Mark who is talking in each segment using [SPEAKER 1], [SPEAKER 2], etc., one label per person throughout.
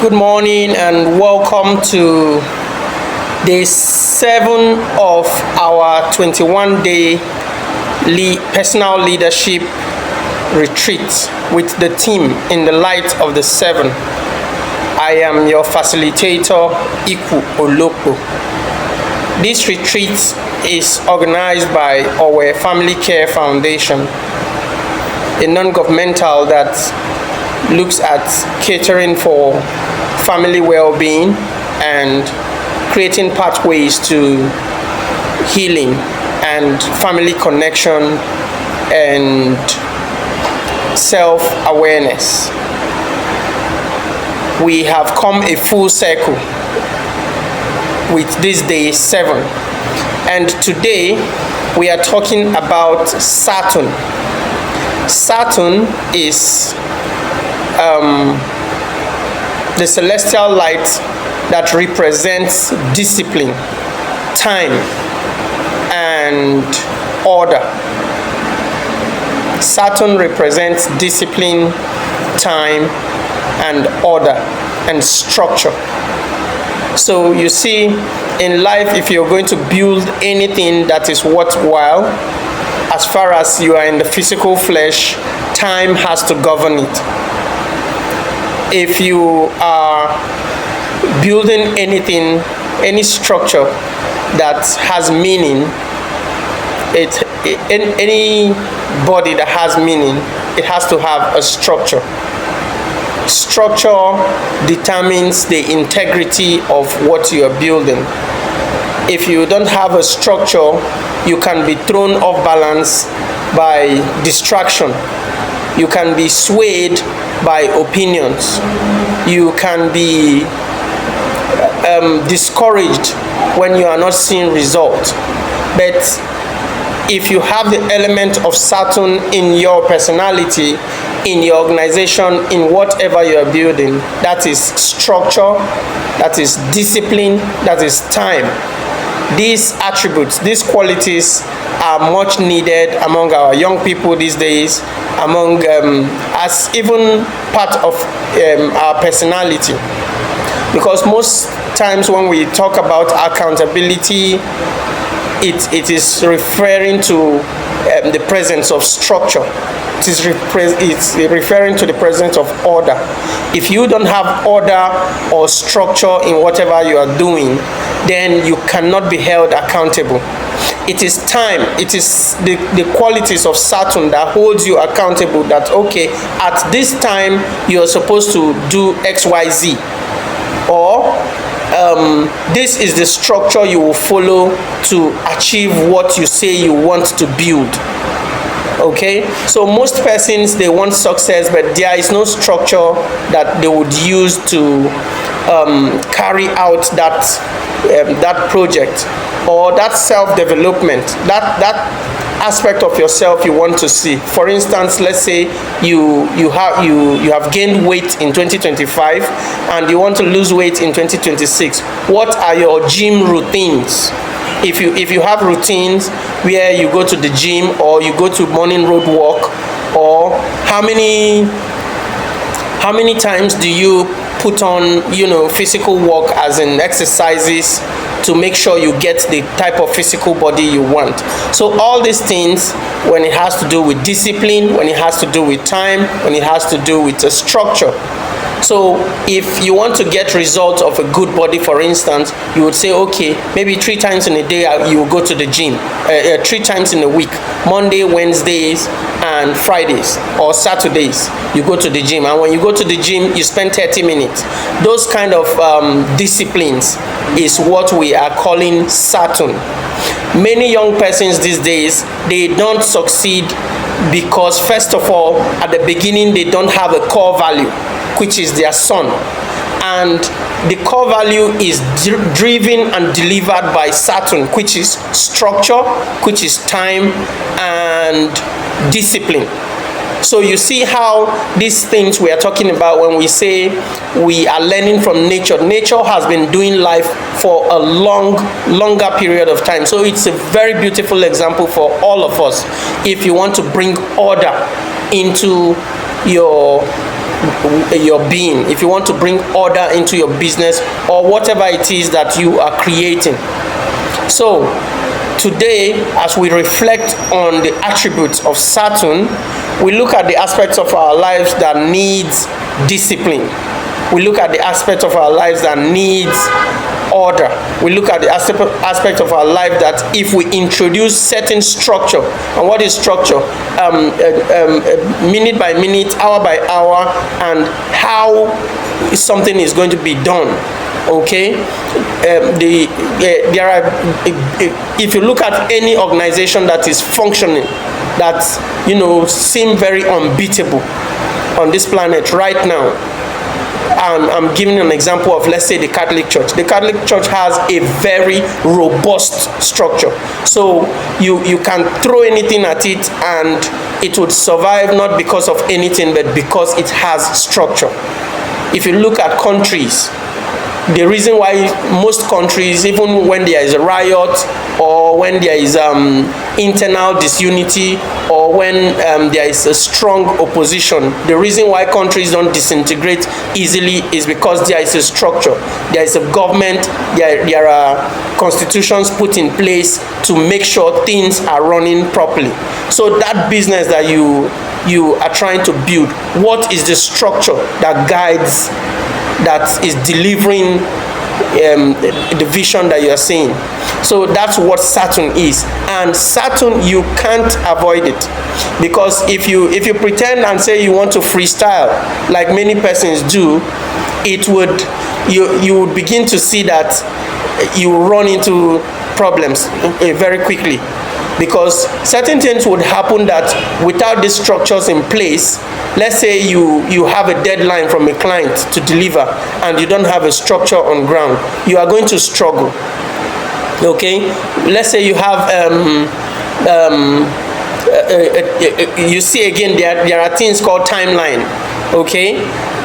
[SPEAKER 1] Good morning and welcome to day 7 of our 21-day personal leadership retreat with the theme In the Light of the Seven. I am your facilitator, Iku Olokpo. This retreat is organized by our Family Care Foundation, a non-governmental that looks at catering for family well-being and creating pathways to healing and family connection and self-awareness. We have come a full circle with this day 7, and today we are talking about Saturn. Saturn is the celestial light that represents discipline, time, and order. Saturn represents discipline, time, and order, and structure. So you see, in life, if you're going to build anything that is worthwhile, as far as you are in the physical flesh, time has to govern it. If you are building anything, any structure that has meaning, any body that has meaning, it has to have a structure. Structure determines the integrity of what you are building. If you don't have a structure, you can be thrown off balance by distraction. You can be swayed by opinions. You can be discouraged when you are not seeing results. But if you have the element of Saturn in your personality, in your organization, in whatever you are building, that is structure, that is discipline, that is time. These attributes, these qualities are much needed among our young people these days, among as even part of our personality. Because most times when we talk about accountability, it is referring to the presence of structure. It's referring to the presence of order. If you don't have order or structure in whatever you are doing, then you cannot be held accountable. It is time, it is the qualities of Saturn that holds you accountable, that okay, at this time you are supposed to do XYZ, or this is the structure you will follow to achieve what you say you want to build. Okay, so most persons, they want success, but there is no structure that they would use to carry out that project or that self-development, that aspect of yourself you want to see. For instance, let's say you have gained weight in 2025 and you want to lose weight in 2026. What are your gym routines? If you have routines where you go to the gym or you go to morning road walk, or how many times do you put on physical work as in exercises to make sure you get the type of physical body you want. So all these things, when it has to do with discipline, when it has to do with time, when it has to do with a structure. So if you want to get results of a good body, for instance, you would say, okay, maybe 3 times in a day you will go to the gym, 3 times in a week, Monday, Wednesdays, and Fridays, or Saturdays, you go to the gym. And when you go to the gym, you spend 30 minutes. Those kind of disciplines is what we are calling Saturn. Many young persons these days, they don't succeed because, first of all, at the beginning, they don't have a core value, which is their sun. And the core value is driven and delivered by Saturn, which is structure, which is time, and discipline. So you see how these things we are talking about, when we say we are learning from nature, nature has been doing life for a longer period of time. So it's a very beautiful example for all of us if you want to bring order into your your being, if you want to bring order into your business or whatever it is that you are creating. So today, as we reflect on the attributes of Saturn, we look at the aspects of our lives that needs discipline. We look at the aspect of our lives that needs order. We look at the aspect of our life that if we introduce certain structure, and what is structure? Minute by minute, hour by hour, and how something is going to be done. Okay, there are. If you look at any organization that is functioning, that seem very unbeatable on this planet right now. I'm giving an example of, let's say, the Catholic Church. The Catholic Church has a very robust structure. So you can throw anything at it and it would survive, not because of anything, but because it has structure. If you look at countries, the reason why most countries, even when there is a riot or when there is internal disunity or when there is a strong opposition, the reason why countries don't disintegrate easily is because there is a structure. There is a government, there are constitutions put in place to make sure things are running properly. So that business that you are trying to build, what is the structure that guides, that is delivering the vision that you are seeing? So that's what Saturn is. And Saturn, you can't avoid it, because if you pretend and say you want to freestyle like many persons do, you would begin to see that you run into problems very quickly, because certain things would happen that without these structures in place. Let's say you have a deadline from a client to deliver and you don't have a structure on ground, you are going to struggle. Okay, let's say you have you see again, there are things called timeline. Okay,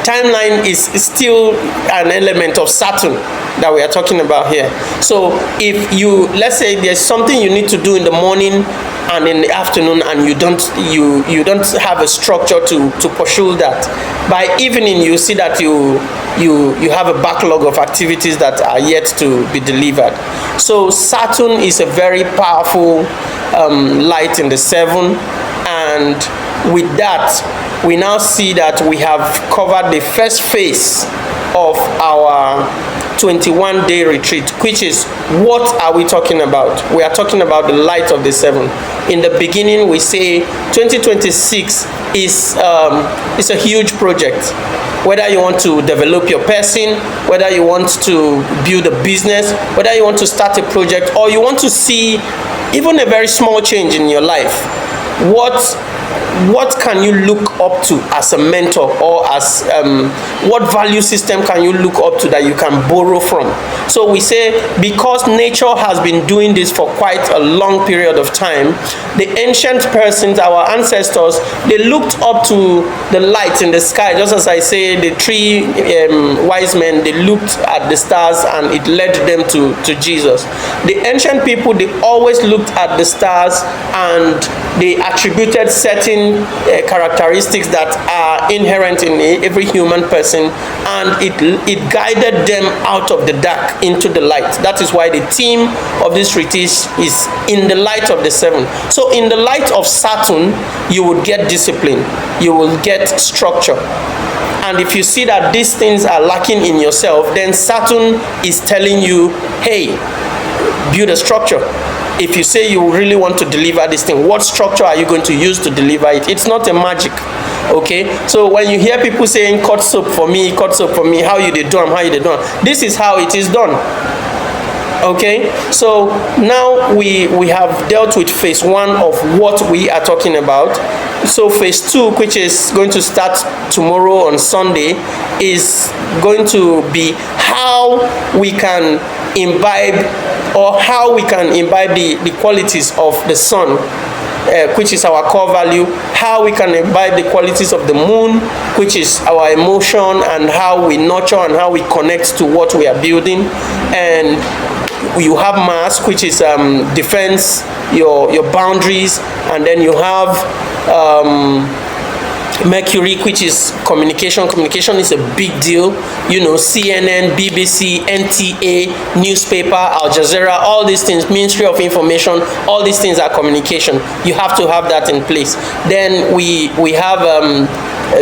[SPEAKER 1] timeline is still an element of Saturn that we are talking about here. So if let's say there's something you need to do in the morning and in the afternoon, and you don't have a structure to pursue that, by evening you see that you have a backlog of activities that are yet to be delivered. So Saturn is a very powerful light in the seven, and with that we now see that we have covered the first phase of our 21-day retreat, which is, what are we talking about? We are talking about the light of the seven. In the beginning, we say 2026 is a huge project. Whether you want to develop your person, whether you want to build a business, whether you want to start a project, or you want to see even a very small change in your life, what can you look up to as a mentor, or as what value system can you look up to that you can borrow from? So we say, because nature has been doing this for quite a long period of time, the ancient persons, our ancestors, they looked up to the light in the sky. Just as I say, the three wise men, they looked at the stars and it led them to Jesus. The ancient people, they always looked at the stars and they attributed certain characteristics that are inherent in every human person, and it guided them out of the dark into the light. That is why the theme of this retreat is in the light of the seven. So in the light of Saturn, you would get discipline, you will get structure. And if you see that these things are lacking in yourself, then Saturn is telling you, hey, build a structure. If you say you really want to deliver this thing, what structure are you going to use to deliver it? It's not a magic. Okay, so when you hear people saying cut soap for me, how you dey do am, this is how it is done. Okay, so now we have dealt with phase one of what we are talking about. So phase two, which is going to start tomorrow on Sunday, is going to be how we can imbibe the qualities of the sun, which is our core value, how we can imbibe the qualities of the moon, which is our emotion, and how we nurture and how we connect to what we are building. And you have Mars, which is defense, your boundaries, and then you have Mercury, which is communication. Communication is a big deal. You know, CNN, BBC, NTA, newspaper, Al Jazeera, all these things, Ministry of Information, all these things are communication. You have to have that in place. Then we have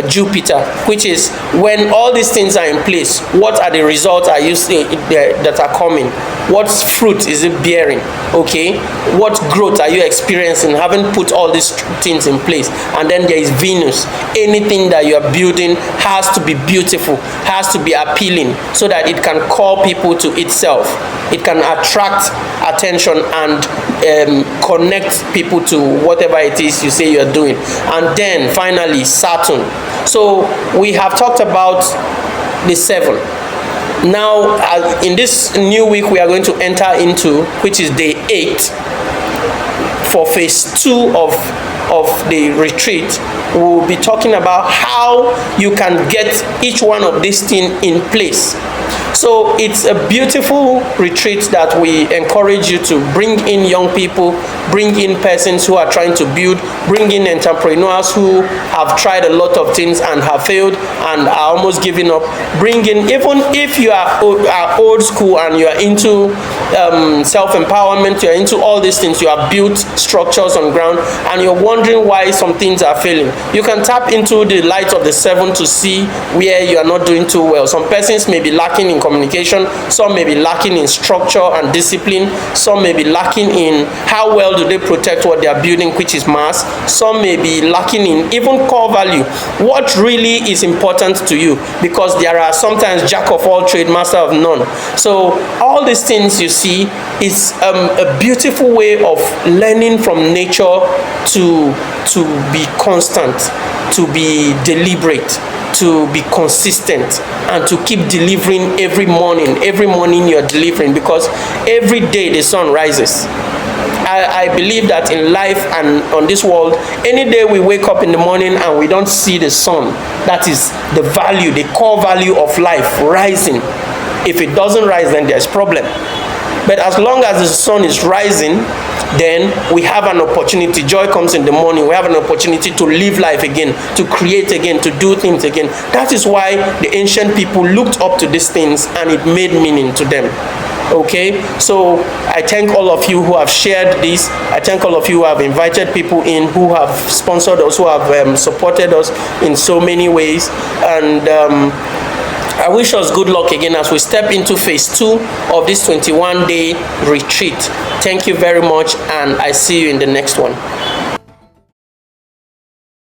[SPEAKER 1] Jupiter, which is when all these things are in place, what are the results are you seeing that are coming? What fruit is it bearing? Okay, what growth are you experiencing having put all these things in place? And then there is Venus. Anything that you are building has to be beautiful, has to be appealing, so that it can call people to itself. It can attract attention and connect people to whatever it is you say you are doing. And then finally Saturn. So we have talked about the 7. Now in this new week we are going to enter into, which is day 8 for phase 2 of the retreat. We will be talking about how you can get each one of these things in place. So it's a beautiful retreat that we encourage you to bring in young people, bring in persons who are trying to build, bring in entrepreneurs who have tried a lot of things and have failed and are almost giving up. Bring in, even if you are old school and you are into self-empowerment, you are into all these things, you have built structures on ground and you're wondering why some things are failing. You can tap into the light of the 7 to see where you are not doing too well. Some persons may be lacking in communication, some may be lacking in structure and discipline, some may be lacking in how well do they protect what they are building, which is mass, some may be lacking in even core value. What really is important to you? Because there are sometimes jack of all trade, master of none. So all these things you see is a beautiful way of learning from nature to be constant, to be deliberate, to be consistent, and to keep delivering every morning. Every morning you're delivering, because every day the sun rises. I believe that in life and on this world, any day we wake up in the morning and we don't see the sun, that is the value, the core value of life rising. If it doesn't rise, then there's problem. But as long as the sun is rising, then we have an opportunity. Joy comes in the morning. We have an opportunity to live life again, to create again, to do things again. That is why the ancient people looked up to these things and it made meaning to them. Okay, so I thank all of you who have shared this. I thank all of you who have invited people in, who have sponsored us, who have supported us in so many ways. And I wish us good luck again as we step into phase 2 of this 21-day retreat. Thank you very much, and I see you in the next one.